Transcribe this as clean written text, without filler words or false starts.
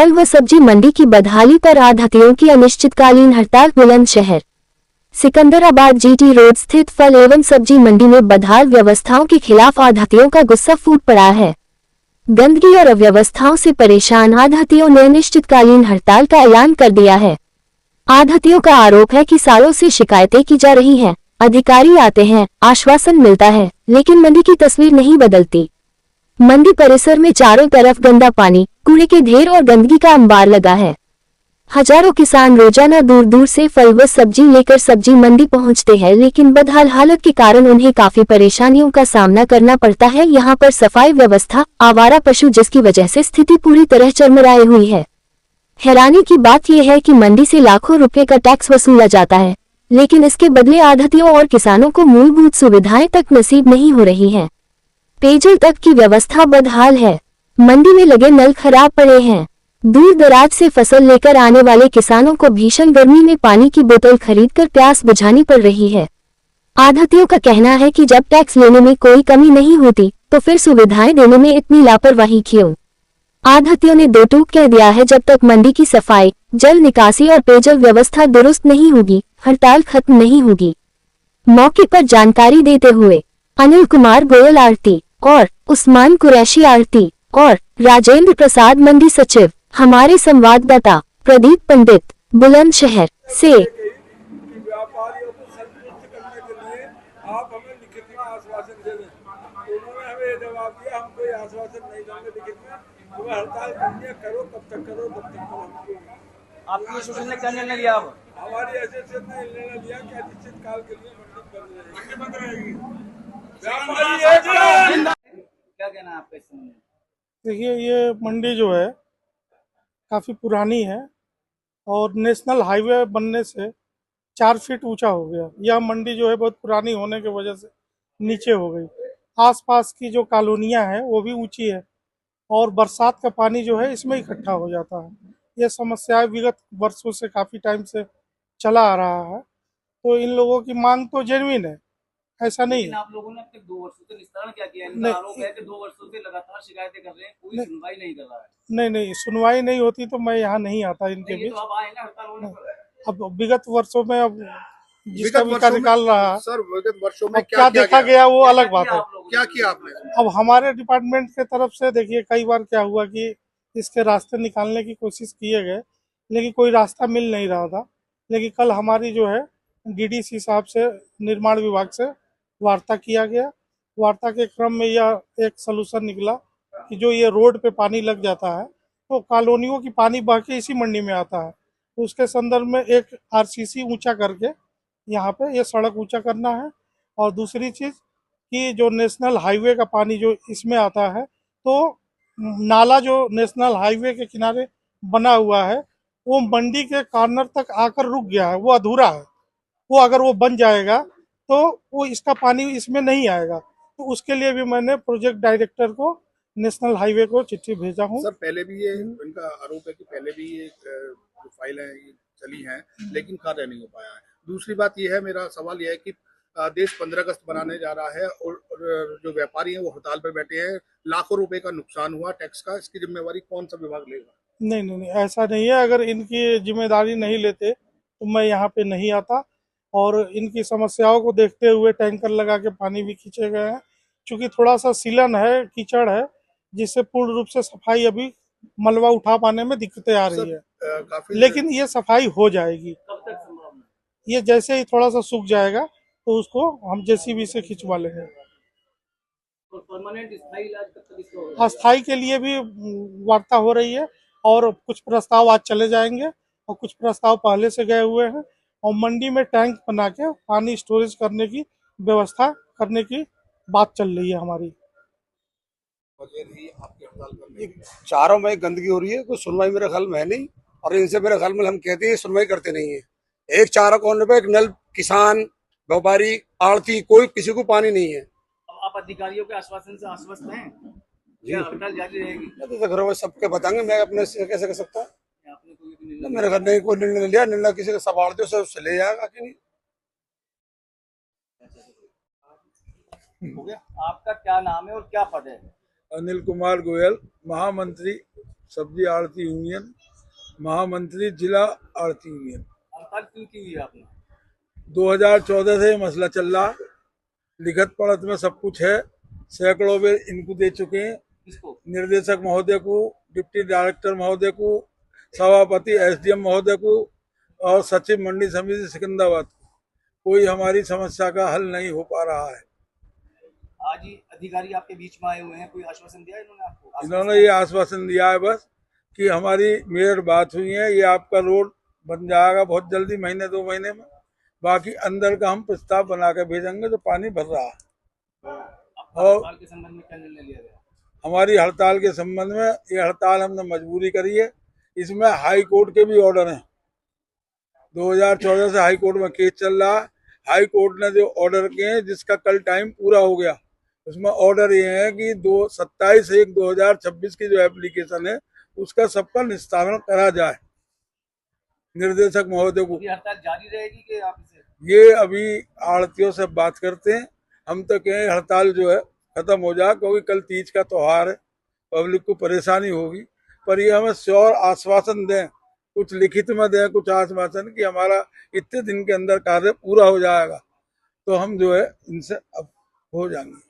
फल व सब्जी मंडी की बदहाली पर आढ़तियों की अनिश्चितकालीन हड़ताल। बुलंदशहर सिकंदराबाद जीटी रोड स्थित फल एवं सब्जी मंडी में बदहाल व्यवस्थाओं के खिलाफ आढ़तियों का गुस्सा फूट पड़ा है। गंदगी और अव्यवस्थाओं से परेशान आढ़तियों ने अनिश्चितकालीन हड़ताल का ऐलान कर दिया है। आढ़तियों का आरोप है कि सालों से शिकायतें की जा रही हैं, अधिकारी आते हैं, आश्वासन मिलता है, लेकिन मंडी की तस्वीर नहीं बदलती। मंडी परिसर में चारों तरफ गंदा पानी, कूड़े के ढेर और गंदगी का अंबार लगा है। हजारों किसान रोजाना दूर दूर से फल व सब्जी लेकर सब्जी मंडी पहुंचते हैं, लेकिन बदहाल हालत के कारण उन्हें काफी परेशानियों का सामना करना पड़ता है। यहां पर सफाई व्यवस्था, आवारा पशु, जिसकी वजह से स्थिति पूरी तरह चरमराई हुई है। हैरानी की बात यह है कि मंडी से लाखों रुपए का टैक्स वसूला जाता है, लेकिन इसके बदले आढ़तियों और किसानों को मूलभूत सुविधाएं तक नसीब नहीं हो रही हैं। पेयजल तक की व्यवस्था बदहाल है। मंडी में लगे नल खराब पड़े हैं। दूर दराज से फसल लेकर आने वाले किसानों को भीषण गर्मी में पानी की बोतल खरीदकर प्यास बुझानी पड़ रही है। आढ़तियों का कहना है कि जब टैक्स लेने में कोई कमी नहीं होती, तो फिर सुविधाएं देने में इतनी लापरवाही क्यों? आढ़तियों ने दो टूक कह दिया है, जब तक मंडी की सफाई, जल निकासी और पेयजल व्यवस्था दुरुस्त नहीं होगी, हड़ताल खत्म नहीं होगी। मौके पर जानकारी देते हुए अनिल कुमार गोयल आढ़ती और उस्मान कुरैशी आढ़ती और राजेंद्र प्रसाद मंडी सचिव, हमारे संवाददाता प्रदीप पंडित बुलंदशहर से। व्यापारियों को संतुष्ट करने के लिए आप हमें लिखित में आश्वासन दे दें। उन्होंने हमें ये जवाब दिया, हम कोई आश्वासन नहीं देंगे लिखित में, तुम्हें हड़ताल करनी है, करो, कब तक करो, तब तक करो। आपकी एसोसिएशन ने क्या निर्णय लिया? अब हमारी एसोसिएशन ने निर्णय लिया कि अनिश्चित काल के लिए मंडी बंद रहेगी। व्यापारी क्या कहना है आपका इस संबंध में? देखिए, ये मंडी जो है काफ़ी पुरानी है और नेशनल हाईवे बनने से 4 फीट ऊंचा हो गया। यह मंडी जो है बहुत पुरानी होने की वजह से नीचे हो गई। आसपास की जो कॉलोनियां हैं वो भी ऊंची है और बरसात का पानी जो है इसमें इकट्ठा हो जाता है। ये समस्या विगत वर्षों से काफ़ी टाइम से चला आ रहा है, तो इन लोगों की मांग तो जेन्युइन है, ऐसा नहीं है। आप लोगों ने अब तक 2 वर्षों से निस्तारण क्या किया? इनका नहीं, आरोप है कि 2 वर्षों से लगातार शिकायतें कर रहे हैं, कोई सुनवाई नहीं कर रहा है। नहीं, सुनवाई नहीं होती तो मैं यहाँ नहीं आता इनके बीच। तो आप आए ना हड़ताल होने पर। अब विगत वर्षों में अब जिसका भी कार्यकाल रहा सर, विगत वर्षों में क्या देखा गया वो अलग बात है। क्या किया आपने? अब हमारे डिपार्टमेंट के तरफ से देखिए, कई बार क्या हुआ कि इसके रास्ते निकालने की कोशिश किए गए, लेकिन कोई रास्ता मिल नहीं रहा था। लेकिन कल हमारी जो है डीडीसी साहब से, निर्माण विभाग से वार्ता किया गया। वार्ता के क्रम में यह एक सलूशन निकला कि जो ये रोड पे पानी लग जाता है तो कॉलोनियों की पानी बह के इसी मंडी में आता है, तो उसके संदर्भ में एक आरसीसी ऊंचा करके यहाँ पे ये सड़क ऊंचा करना है। और दूसरी चीज़ कि जो नेशनल हाईवे का पानी जो इसमें आता है, तो नाला जो नेशनल हाईवे के किनारे बना हुआ है वो मंडी के कॉर्नर तक आकर रुक गया है, वो अधूरा है। वो अगर वो बन जाएगा तो वो इसका पानी इसमें नहीं आएगा। तो उसके लिए भी मैंने प्रोजेक्ट डायरेक्टर को, नेशनल हाईवे को चिट्ठी भेजा हूँ। सर, पहले भी ये इनका आरोप है कि पहले भी ये जो फाइलें ये चली हैं, लेकिन कार्य नहीं हो पाया है। दूसरी बात ये है, मेरा सवाल यह है कि देश 15 अगस्त बनाने जा रहा है और जो व्यापारी हैं वो हड़ताल पर बैठे हैं, लाखों रुपए का नुकसान हुआ टैक्स का, इसकी जिम्मेवारी कौन सा विभाग लेगा? नहीं, ऐसा नहीं है। अगर इनकी जिम्मेदारी नहीं लेते तो मैं यहाँ पे नहीं आता। और इनकी समस्याओं को देखते हुए टैंकर लगा के पानी भी खींचे गए हैं। चूँकि थोड़ा सा सीलन है, कीचड़ है, जिससे पूर्ण रूप से सफाई अभी मलबा उठा पाने में दिक्कतें आ रही है, लेकिन ये सफाई हो जाएगी। कब तक संभव है? ये जैसे ही थोड़ा सा सूख जाएगा तो उसको हम जेसीबी से खिंचवा लेंगे। और परमानेंट स्थायी इलाज कब तक इसका होगा? अस्थाई के लिए भी वार्ता हो रही है और कुछ प्रस्ताव आज चले जाएंगे और कुछ प्रस्ताव पहले से गए हुए हैं। और मंडी में टैंक बना के पानी स्टोरेज करने की व्यवस्था करने की बात चल रही है हमारी। चारों में गंदगी हो रही है, कोई सुनवाई मेरे ख्याल में है नहीं। और इनसे मेरे ख्याल में हम कहते हैं सुनवाई करते नहीं है। एक चारों कोने पे एक नल, किसान, व्यापारी, आड़ती, कोई किसी को पानी नहीं है। अब आप अधिकारियों के आश्वासन से आश्वस्त हैं? क्या हड़ताल जारी रहेगी? तो घर में सबके बताएंगे, मैं अपने से कैसे कर सकता हूँ? आपने कोई निर्णय मेरे घर में कोई निर्णय लिया, निर्णय किसी का सवाल दो, सब ले जाएगा कि नहीं। हो गया? आपका क्या नाम है और क्या पद है? अनिल कुमार गोयल, महामंत्री सब्जी आड़ती यूनियन, महामंत्री जिला आड़ती यूनियन। हड़ताल क्यों की हुई है आपने? 2014 से ये मसला चल रहा, लिखित पढ़त में सब कुछ है, सैकड़ों बार इनको दे चुके हैं, किसको? निर्देशक महोदय को, डिप्टी डायरेक्टर महोदय को, सभापति एसडीएम महोदय को और सचिव मंडी समिति सिकंदराबाद को। कोई हमारी समस्या का हल नहीं हो पा रहा है। आज ही अधिकारी आपके बीच में आए हुए हैं, कोई आश्वासन दिया इन्होंने आपको? इन्होंने ये आश्वासन दिया है बस कि हमारी मेयर बात हुई है, ये आपका रोड बन जाएगा बहुत जल्दी, महीने 2 महीने में। बाकी अंदर का हम प्रस्ताव बना के भेजेंगे जो पानी भर रहा है। और हड़ताल के संबंध में क्या निर्णय लिया गया? हमारी हड़ताल के संबंध में, ये हड़ताल हमने मजबूरी करी है, इसमें हाई कोर्ट के भी ऑर्डर हैं। 2014 से हाई कोर्ट में केस चल रहा है। हाई कोर्ट ने जो ऑर्डर किए हैं, जिसका कल टाइम पूरा हो गया, उसमें ऑर्डर ये है कि 27/1/2026 की जो एप्लीकेशन है उसका सबका निस्तारण करा जाए। निर्देशक महोदय को ये हड़ताल जारी रहेगी कि आप इसे? ये अभी आड़तियों से बात करते हैं, हम तो कहें हड़ताल जो है खत्म हो जाए, क्योंकि कल तीज का त्योहार है, पब्लिक को परेशानी होगी। पर ये हमें श्योर आश्वासन दें, कुछ लिखित में दें, कुछ आश्वासन कि हमारा इतने दिन के अंदर कार्य पूरा हो जाएगा, तो हम जो है इनसे अब हो जाएंगे।